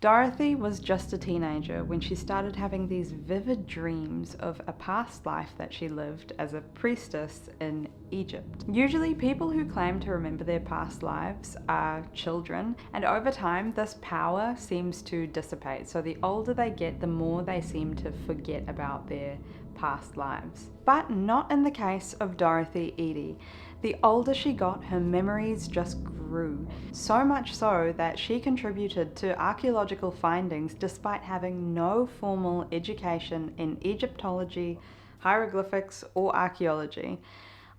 Dorothy was just a teenager when she started having these vivid dreams of a past life that she lived as a priestess in Egypt. Usually people who claim to remember their past lives are children, and over time this power seems to dissipate. So the older they get, the more they seem to forget about their past lives. But not in the case of Dorothy Eady. The older she got, her memories just grew, so much so that she contributed to archaeological findings despite having no formal education in Egyptology, hieroglyphics, or archaeology.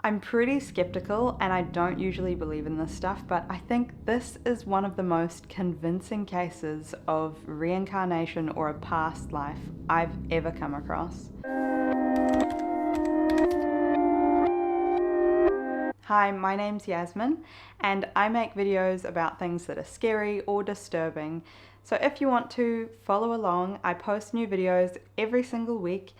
I'm pretty skeptical and I don't usually believe in this stuff, but I think this is one of the most convincing cases of reincarnation or a past life I've ever come across. Hi, my name's Yasmin and I make videos about things that are scary or disturbing. So if you want to follow along, I post new videos every single week.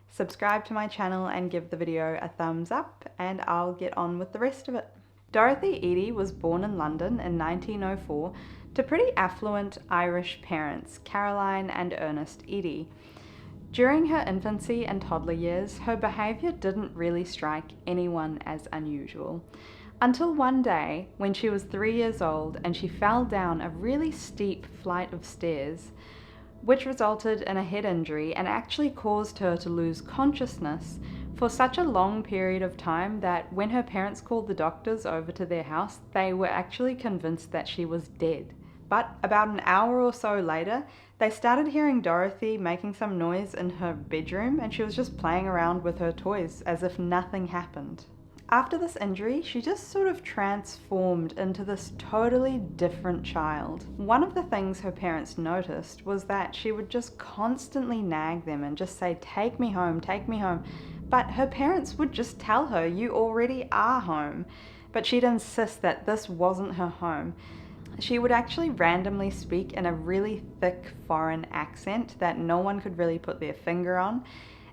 Subscribe to my channel and give the video a thumbs up and I'll get on with the rest of it. Dorothy Eady was born in London in 1904 to pretty affluent Irish parents, Caroline and Ernest Eady. During her infancy and toddler years, her behaviour didn't really strike anyone as unusual. Until one day, when she was 3 years old and she fell down a really steep flight of stairs, which resulted in a head injury and actually caused her to lose consciousness for such a long period of time that when her parents called the doctors over to their house, they were actually convinced that she was dead. But about an hour or so later, they started hearing Dorothy making some noise in her bedroom and she was just playing around with her toys as if nothing happened. After this injury, she just sort of transformed into this totally different child. One of the things her parents noticed was that she would just constantly nag them and just say, "Take me home, take me home." But her parents would just tell her, "You already are home." But she'd insist that this wasn't her home. She would actually randomly speak in a really thick foreign accent that no one could really put their finger on.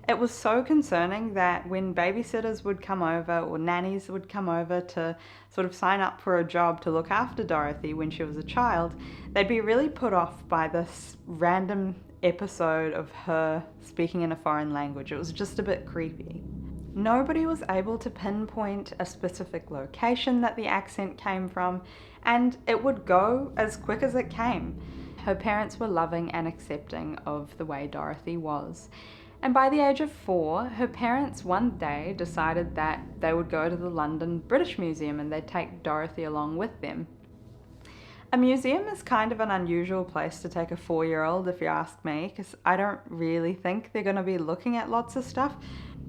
It was so concerning that when babysitters would come over or nannies would come over to sort of sign up for a job to look after Dorothy when she was a child, they'd be really put off by this random episode of her speaking in a foreign language. It was just a bit creepy. Nobody was able to pinpoint a specific location that the accent came from, and it would go as quick as it came. Her parents were loving and accepting of the way Dorothy was. And by the age of 4, her parents one day decided that they would go to the London British Museum and they'd take Dorothy along with them. A museum is kind of an unusual place to take a 4-year-old, if you ask me, because I don't really think they're going to be looking at lots of stuff.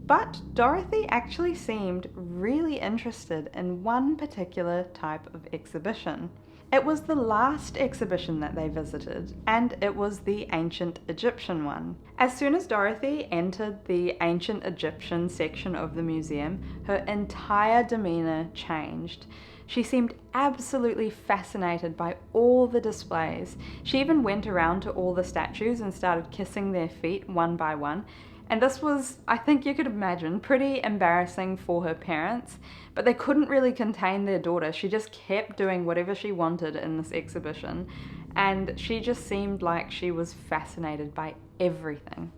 But Dorothy actually seemed really interested in one particular type of exhibition. It was the last exhibition that they visited, and it was the ancient Egyptian one. As soon as Dorothy entered the ancient Egyptian section of the museum, her entire demeanor changed. She seemed absolutely fascinated by all the displays. She even went around to all the statues and started kissing their feet one by one. And this was, I think you could imagine, pretty embarrassing for her parents, but they couldn't really contain their daughter. She just kept doing whatever she wanted in this exhibition, and she just seemed like she was fascinated by everything.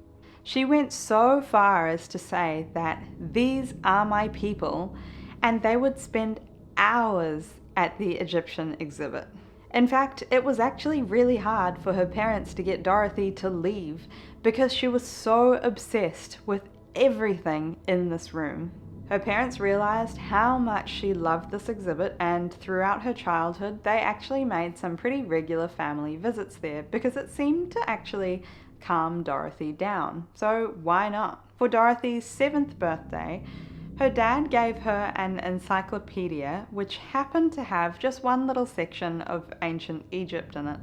She went so far as to say that these are my people, and they would spend hours at the Egyptian exhibit. In fact, it was actually really hard for her parents to get Dorothy to leave because she was so obsessed with everything in this room. Her parents realized how much she loved this exhibit, and throughout her childhood, they actually made some pretty regular family visits there because it seemed to actually calm Dorothy down. So why not? For Dorothy's 7th birthday, her dad gave her an encyclopedia which happened to have just one little section of ancient Egypt in it.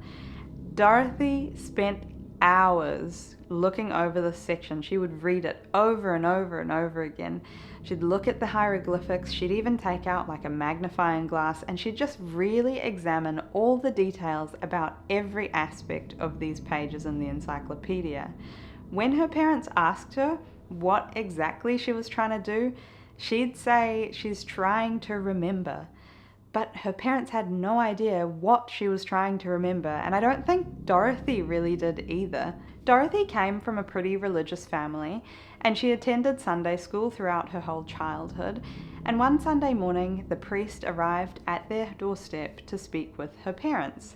Dorothy spent hours looking over this section. She would read it over and over and over again. She'd look at the hieroglyphics, she'd even take out like a magnifying glass, and she'd just really examine all the details about every aspect of these pages in the encyclopedia. When her parents asked her what exactly she was trying to do, she'd say she's trying to remember. but her parents had no idea what she was trying to remember, and I don't think Dorothy really did either. Dorothy came from a pretty religious family, and she attended Sunday school throughout her whole childhood, and one Sunday morning the priest arrived at their doorstep to speak with her parents.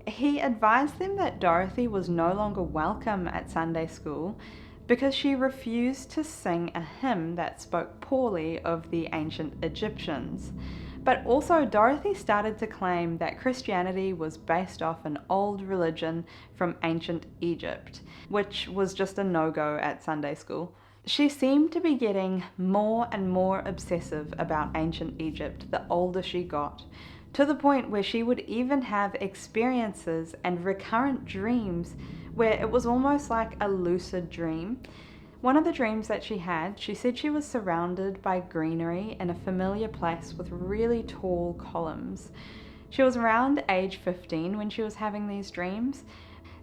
He advised them that Dorothy was no longer welcome at Sunday school because she refused to sing a hymn that spoke poorly of the ancient Egyptians. But also, Dorothy started to claim that Christianity was based off an old religion from ancient Egypt, which was just a no-go at Sunday school. She seemed to be getting more and more obsessive about ancient Egypt the older she got, to the point where she would even have experiences and recurrent dreams where it was almost like a lucid dream. One of the dreams that she had, she said she was surrounded by greenery in a familiar place with really tall columns. She was around age 15 when she was having these dreams.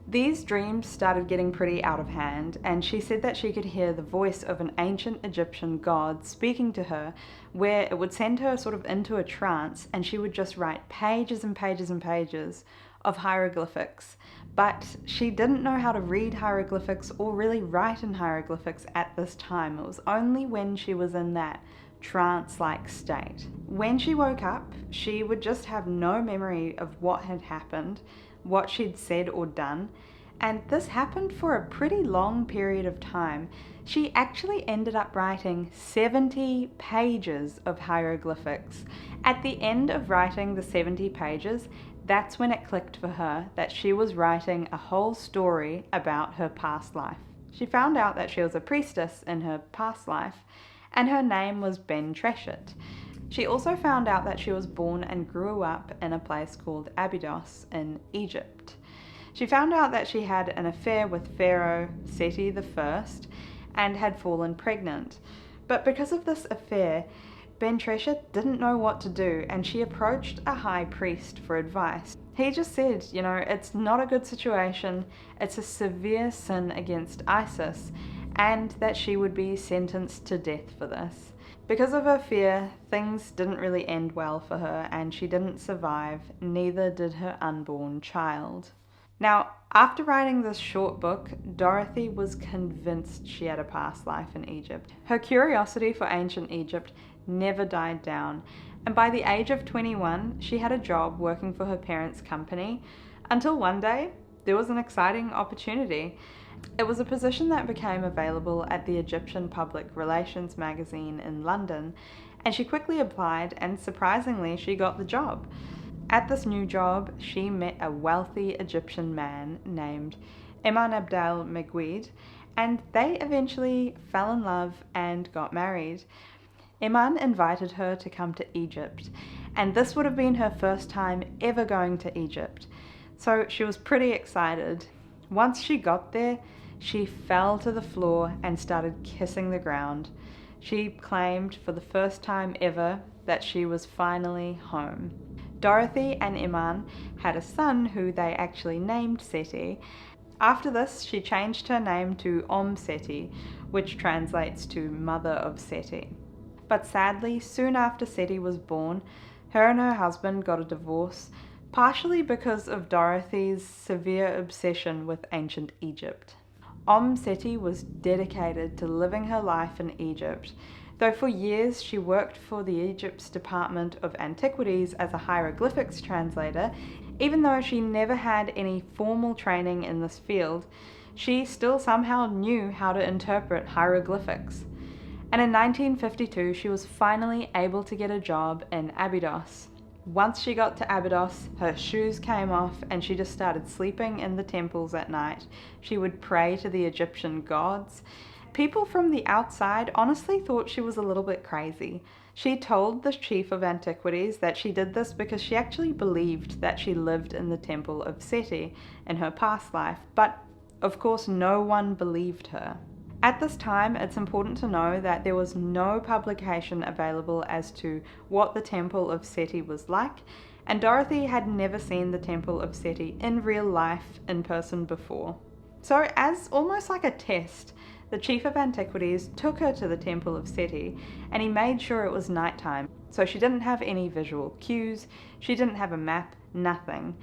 These dreams started getting pretty out of hand, and she said that she could hear the voice of an ancient Egyptian god speaking to her, where it would send her sort of into a trance, and she would just write pages and pages and pages of hieroglyphics. But she didn't know how to read hieroglyphics or really write in hieroglyphics at this time. It was only when she was in that trance-like state. When she woke up, she would just have no memory of what had happened, what she'd said or done, and this happened for a pretty long period of time. She actually ended up writing 70 pages of hieroglyphics. At the end of writing the 70 pages, that's when it clicked for her that she was writing a whole story about her past life. She found out that she was a priestess in her past life, and her name was Ben Treshet. She also found out that she was born and grew up in a place called Abydos in Egypt. She found out that she had an affair with Pharaoh Seti I and had fallen pregnant. But because of this affair, Ben Treshet didn't know what to do, and she approached a high priest for advice. He just said, it's not a good situation, it's a severe sin against Isis, and that she would be sentenced to death for this. Because of her fear, things didn't really end well for her, and she didn't survive, neither did her unborn child. Now, after writing this short book, Dorothy was convinced she had a past life in Egypt. Her curiosity for ancient Egypt never died down, and by the age of 21, she had a job working for her parents' company, until one day, there was an exciting opportunity. It was a position that became available at the Egyptian Public Relations magazine in London, and she quickly applied, and surprisingly, she got the job. At this new job, she met a wealthy Egyptian man named Eman Abdel Meguid, and they eventually fell in love and got married. Eman invited her to come to Egypt, and this would have been her first time ever going to Egypt. So she was pretty excited. Once she got there, she fell to the floor and started kissing the ground. She claimed for the first time ever that she was finally home. Dorothy and Eman had a son who they actually named Seti. After this, she changed her name to Omm Seti, which translates to Mother of Seti. But sadly, soon after Seti was born, her and her husband got a divorce, partially because of Dorothy's severe obsession with ancient Egypt. Omm Seti was dedicated to living her life in Egypt, though for years she worked for the Egypt's Department of Antiquities as a hieroglyphics translator. Even though she never had any formal training in this field, she still somehow knew how to interpret hieroglyphics. And in 1952, she was finally able to get a job in Abydos. Once she got to Abydos, her shoes came off and she just started sleeping in the temples at night. She would pray to the Egyptian gods. People from the outside honestly thought she was a little bit crazy. She told the chief of antiquities that she did this because she actually believed that she lived in the Temple of Siti in her past life, but of course no one believed her. At this time, it's important to know that there was no publication available as to what the Temple of Seti was like, and Dorothy had never seen the Temple of Seti in real life in person before. So as almost like a test, the chief of antiquities took her to the Temple of Seti, and he made sure it was nighttime. So she didn't have any visual cues, she didn't have a map, nothing.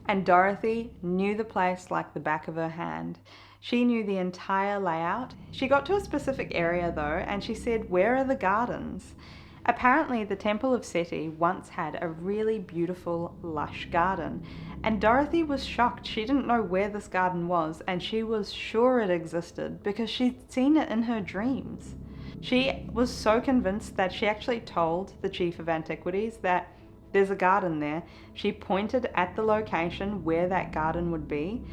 And Dorothy knew the place like the back of her hand. She knew the entire layout. She got to a specific area though, and she said, "Where are the gardens?" Apparently the Temple of Siti once had a really beautiful, lush garden, and Dorothy was shocked. She didn't know where this garden was, and she was sure it existed because she'd seen it in her dreams. She was so convinced that she actually told the Chief of Antiquities that there's a garden there. She pointed at the location where that garden would be.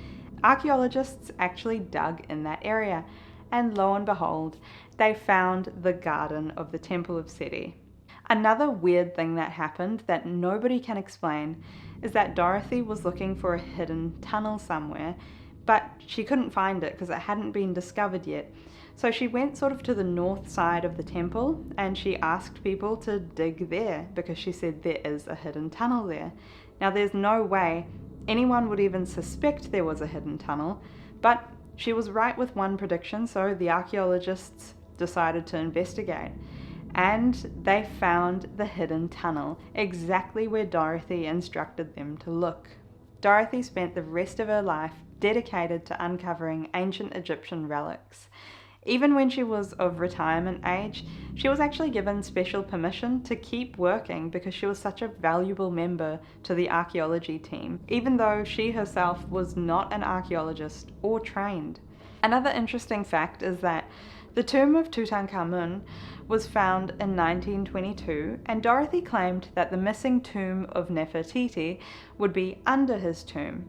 Archaeologists actually dug in that area, and lo and behold, they found the garden of the Temple of Siti. Another weird thing that happened that nobody can explain is that Dorothy was looking for a hidden tunnel somewhere, but she couldn't find it because it hadn't been discovered yet. So she went sort of to the north side of the temple and she asked people to dig there because she said there is a hidden tunnel there. Now there's no way anyone would even suspect there was a hidden tunnel, but she was right with one prediction, so the archaeologists decided to investigate. And they found the hidden tunnel, exactly where Dorothy instructed them to look. Dorothy spent the rest of her life dedicated to uncovering ancient Egyptian relics. Even when she was of retirement age, she was actually given special permission to keep working because she was such a valuable member to the archaeology team, even though she herself was not an archaeologist or trained. Another interesting fact is that the tomb of Tutankhamun was found in 1922, and Dorothy claimed that the missing tomb of Nefertiti would be under his tomb.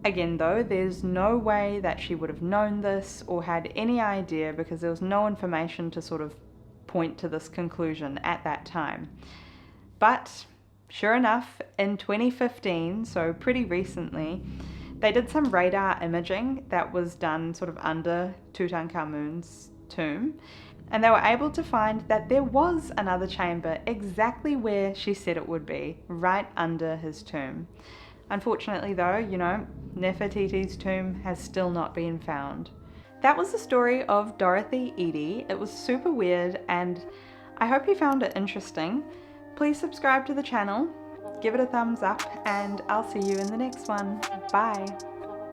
Again though, there's no way that she would have known this or had any idea because there was no information to sort of point to this conclusion at that time. But sure enough, in 2015, so pretty recently, they did some radar imaging that was done sort of under Tutankhamun's tomb, and they were able to find that there was another chamber exactly where she said it would be, right under his tomb. Unfortunately though, Nefertiti's tomb has still not been found. That was the story of Dorothy Eady. It was super weird and I hope you found it interesting. Please subscribe to the channel, give it a thumbs up, and I'll see you in the next one. Bye!